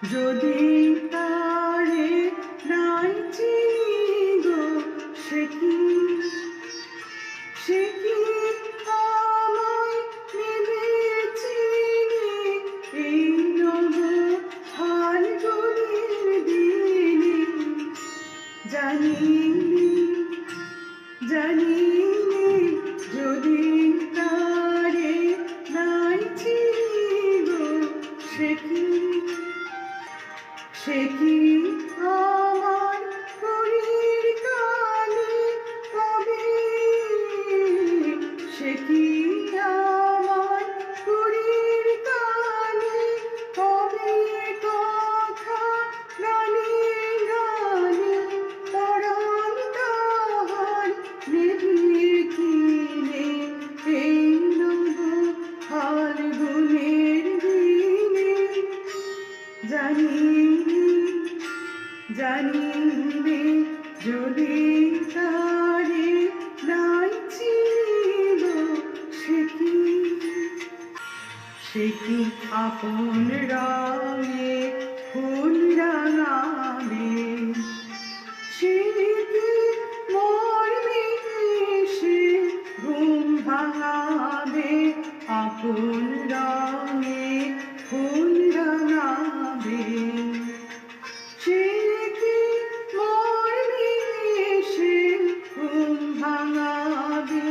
যদি তারে নাই চিনি গো, সে কি আমায় নেবে চিনি এই নব ফাল্গুনের দিনে। জানিনি যদি তারে নাই চিনি গো, সে কি আমার কলির কানে কবে, সে কি আমার কলির কানে কবে কথা গানে গানে পরাণ তাহার নিবিড় কিনে এই নব ফাল্গুনের দিনে। জানিনি যদি তারে নাই চিনি গো, সে কি আপন রঙে ফুল রাঙাবে, সে কি মোর মিশে ঘুম ভাঙাবে, আপন রঙে ফুল রাঙাবে। সে কি মোর মিশে ঘুম ভাঙাবে,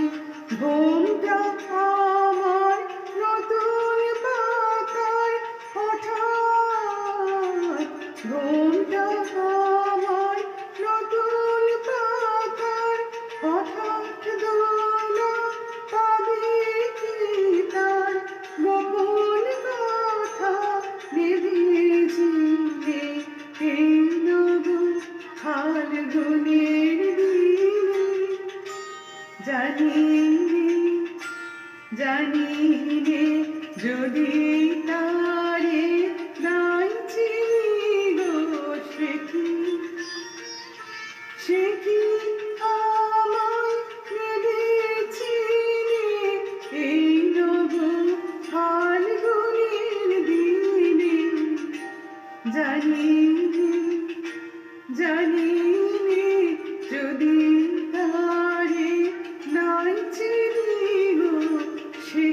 ঘুমটা আমার নতুন পাতার হঠাৎ, ঘুমটা আমার নতুন পাতার হঠাৎ দোলা পাবে কি তার গোপন কথা নিভেছিলে এই নব ফাল্গুনের দিনে। জানিনি যদি তারে নাই চিনি গো, সে কি আমায় নেবে চিনি এই নব ফাল্গুনের দিনে। জানিনি যদি তারে নাই চিনি গো, সে